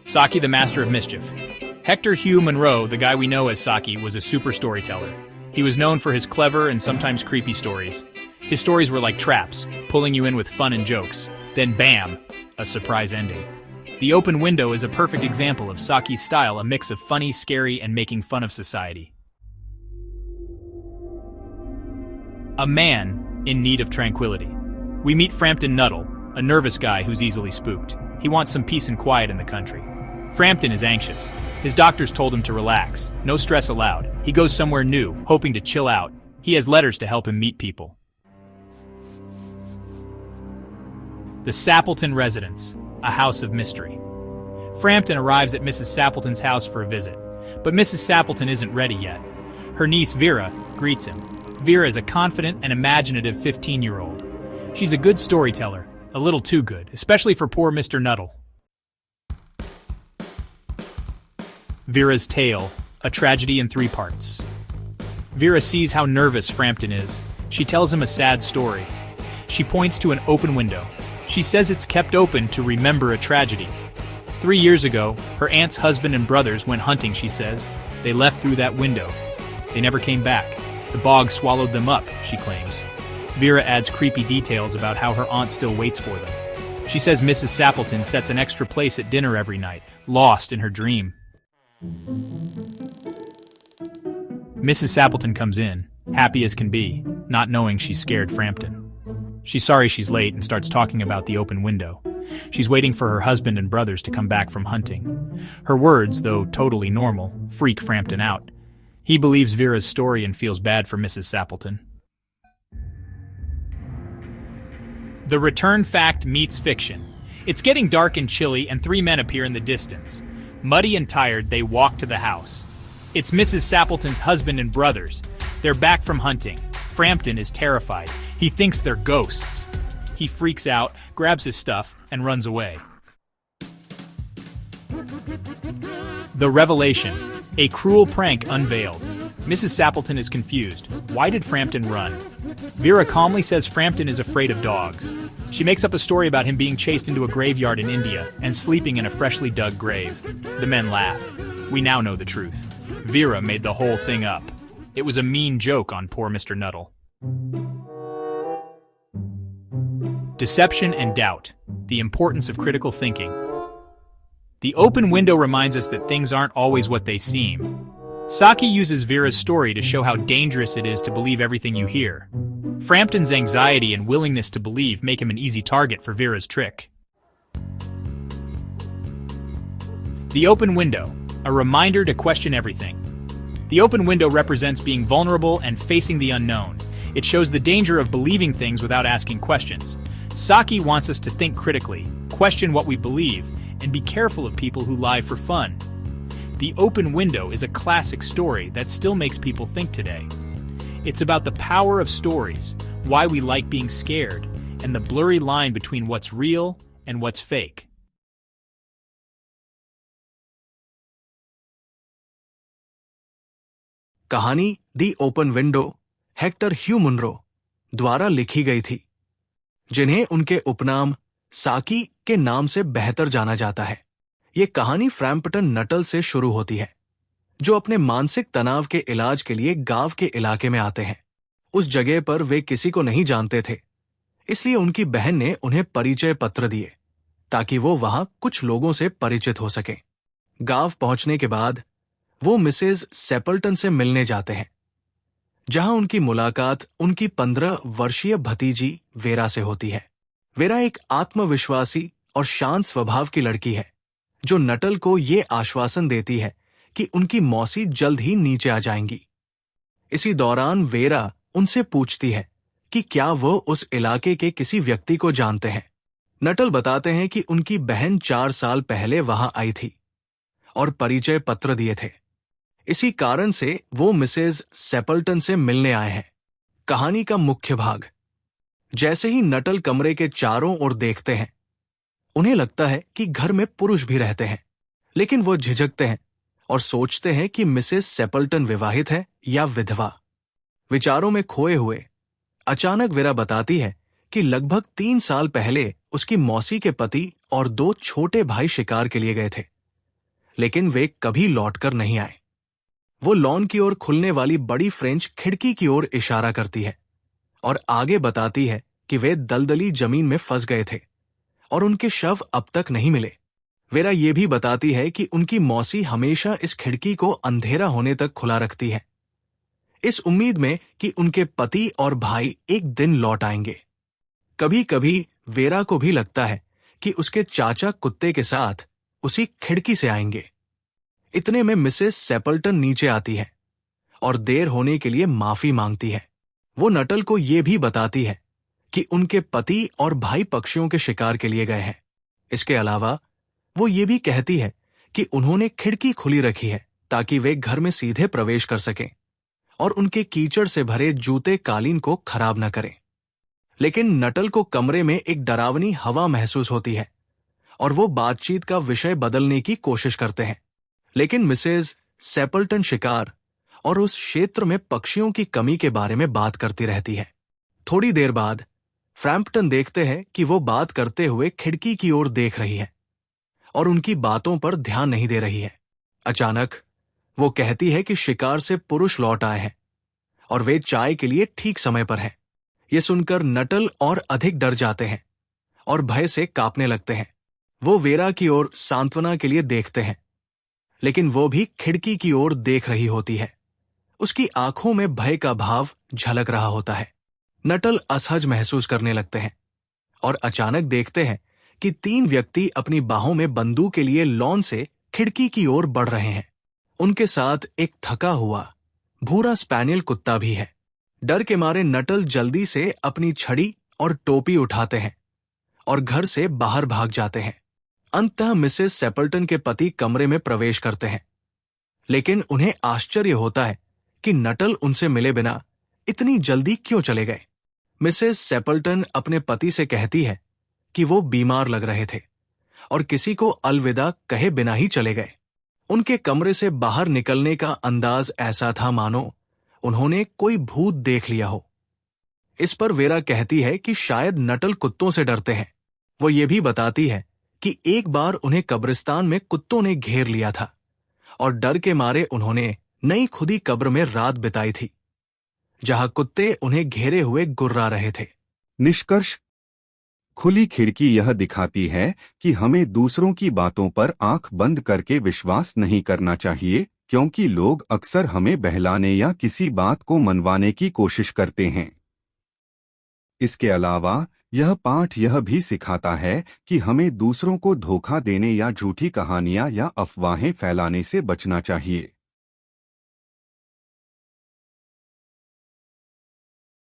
Saki, the master of mischief. Hector Hugh Monroe, the guy we know as Saki, was a super storyteller. He was known for his clever and sometimes creepy stories. His stories were like traps, pulling you in with fun and jokes. Then bam, a surprise ending. The Open Window is a perfect example of Saki's style, a mix of funny, scary, and making fun of society. A man in need of tranquility. We meet Frampton Nuttall, a nervous guy who's easily spooked. He wants some peace and quiet in the country. Frampton is anxious. His doctors told him to relax, no stress allowed. He goes somewhere new, hoping to chill out. He has letters to help him meet people. The Sappleton Residence, a house of mystery. Frampton arrives at Mrs. Sappleton's house for a visit, but Mrs. Sappleton isn't ready yet. Her niece Vera greets him. Vera is a confident and imaginative 15-year-old. She's a good storyteller, a little too good, especially for poor Mr. Nuttall. Vera's Tale, a tragedy in 3 parts. Vera sees how nervous Frampton is. She tells him a sad story. She points to an open window. She says it's kept open to remember a tragedy. 3 years ago, her aunt's husband and brothers went hunting, she says. They left through that window. They never came back. The bog swallowed them up, she claims. Vera adds creepy details about how her aunt still waits for them. She says Mrs. Sappleton sets an extra place at dinner every night, lost in her dream. Mrs. Sappleton comes in, happy as can be, not knowing she's scared Frampton. She's sorry she's late and starts talking about the open window. She's waiting for her husband and brothers to come back from hunting. Her words, though totally normal, freak Frampton out. He believes Vera's story and feels bad for Mrs. Sappleton. The return fact meets fiction. It's getting dark and chilly, and 3 men appear in the distance. Muddy and tired, they walk to the house. It's Mrs. Sappleton's husband and brothers. They're back from hunting. Frampton is terrified. He thinks they're ghosts. He freaks out, grabs his stuff, and runs away. The revelation. A cruel prank unveiled. Mrs. Sappleton is confused. Why did Frampton run? Vera calmly says Frampton is afraid of dogs. She makes up a story about him being chased into a graveyard in India and sleeping in a freshly dug grave. The men laugh. We now know the truth. Vera made the whole thing up. It was a mean joke on poor Mr. Nuttall. Deception and doubt. The importance of critical thinking. The open window reminds us that things aren't always what they seem. Saki uses Vera's story to show how dangerous it is to believe everything you hear. Frampton's anxiety and willingness to believe make him an easy target for Vera's trick. The open window, a reminder to question everything. The open window represents being vulnerable and facing the unknown. It shows the danger of believing things without asking questions. Saki wants us to think critically, question what we believe, and be careful of people who lie for fun. The Open Window is a classic story that still makes people think today. It's about the power of stories, why we like being scared, and the blurry line between what's real and what's fake. कहानी the open window Hector Hugh Munro द्वारा लिखी गई थी, जिन्हें उनके उपनाम साकी के नाम से बेहतर जाना जाता है। ये कहानी फ्रैम्पटन नटल से शुरू होती है, जो अपने मानसिक तनाव के इलाज के लिए गांव के इलाके में आते हैं। उस जगह पर वे किसी को नहीं जानते थे, इसलिए उनकी बहन ने उन्हें परिचय पत्र दिए ताकि वो वहां कुछ लोगों से परिचित हो सके। गांव पहुंचने के बाद वो मिसेज सेपल्टन से मिलने जाते हैं, जहां उनकी मुलाकात उनकी 15 वर्षीय भतीजी वेरा से होती है। वेरा एक आत्मविश्वासी और शांत स्वभाव की लड़की है, जो नटल को ये आश्वासन देती है कि उनकी मौसी जल्द ही नीचे आ जाएंगी। इसी दौरान वेरा उनसे पूछती है कि क्या वो उस इलाके के किसी व्यक्ति को जानते हैं। नटल बताते हैं कि उनकी बहन 4 साल पहले वहां आई थी और परिचय पत्र दिए थे। इसी कारण से वो मिसेज सेपल्टन से मिलने आए हैं। कहानी का मुख्य भाग। जैसे ही नटल कमरे के चारों ओर देखते हैं, उन्हें लगता है कि घर में पुरुष भी रहते हैं, लेकिन वो झिझकते हैं और सोचते हैं कि मिसेस सेपल्टन विवाहित है या विधवा। विचारों में खोए हुए अचानक वेरा बताती है कि लगभग 3 साल पहले उसकी मौसी के पति और 2 छोटे भाई शिकार के लिए गए थे। लेकिन वे कभी लौटकर नहीं आए। वो लॉन की ओर खुलने वाली बड़ी फ्रेंच खिड़की की ओर इशारा करती है और आगे बताती है कि वे दलदली जमीन में फंस गए थे और उनके शव अब तक नहीं मिले। वेरा ये भी बताती है कि उनकी मौसी हमेशा इस खिड़की को अंधेरा होने तक खुला रखती है, इस उम्मीद में कि उनके पति और भाई एक दिन लौट आएंगे। कभी कभी वेरा को भी लगता है कि उसके चाचा कुत्ते के साथ उसी खिड़की से आएंगे। इतने में मिसेस सेपल्टन नीचे आती है और देर होने के लिए माफी मांगती है। वो नटल को यह भी बताती है कि उनके पति और भाई पक्षियों के शिकार के लिए गए हैं। इसके अलावा वो ये भी कहती है कि उन्होंने खिड़की खुली रखी है ताकि वे घर में सीधे प्रवेश कर सकें और उनके कीचड़ से भरे जूते कालीन को खराब न करें। लेकिन नटल को कमरे में एक डरावनी हवा महसूस होती है और वो बातचीत का विषय बदलने की कोशिश करते हैं। लेकिन मिसेस सेपल्टन शिकार और उस क्षेत्र में पक्षियों की कमी के बारे में बात करती रहती है। थोड़ी देर बाद फ्रैम्पटन देखते हैं कि वो बात करते हुए खिड़की की ओर देख रही है और उनकी बातों पर ध्यान नहीं दे रही है। अचानक वो कहती है कि शिकार से पुरुष लौट आए हैं और वे चाय के लिए ठीक समय पर हैं। ये सुनकर नटल और अधिक डर जाते हैं और भय से कांपने लगते हैं। वो वेरा की ओर सांत्वना के लिए देखते हैं, लेकिन वो भी खिड़की की ओर देख रही होती है। उसकी आंखों में भय का भाव झलक रहा होता है। नटल असहज महसूस करने लगते हैं और अचानक देखते हैं कि 3 व्यक्ति अपनी बाहों में बंदूक के लिए लॉन से खिड़की की ओर बढ़ रहे हैं। उनके साथ एक थका हुआ भूरा स्पैनियल कुत्ता भी है। डर के मारे नटल जल्दी से अपनी छड़ी और टोपी उठाते हैं और घर से बाहर भाग जाते हैं। अंततः मिसेस सेपल्टन के पति कमरे में प्रवेश करते हैं, लेकिन उन्हें आश्चर्य होता है कि नटल उनसे मिले बिना इतनी जल्दी क्यों चले गए। मिसेस सेपल्टन अपने पति से कहती है कि वो बीमार लग रहे थे और किसी को अलविदा कहे बिना ही चले गए। उनके कमरे से बाहर निकलने का अंदाज ऐसा था मानो उन्होंने कोई भूत देख लिया हो। इस पर वेरा कहती है कि शायद नटल कुत्तों से डरते हैं। वो ये भी बताती है कि एक बार उन्हें कब्रिस्तान में कुत्तों ने घेर लिया था और डर के मारे उन्होंने नई खुदी कब्र में रात बिताई थी, जहां कुत्ते उन्हें घेरे हुए गुर्रा रहे थे। निष्कर्ष: खुली खिड़की यह दिखाती है कि हमें दूसरों की बातों पर आंख बंद करके विश्वास नहीं करना चाहिए, क्योंकि लोग अक्सर हमें बहलाने या किसी बात को मनवाने की कोशिश करते हैं। इसके अलावा यह पाठ यह भी सिखाता है कि हमें दूसरों को धोखा देने या झूठी कहानियां या अफवाहें फैलाने से बचना चाहिए।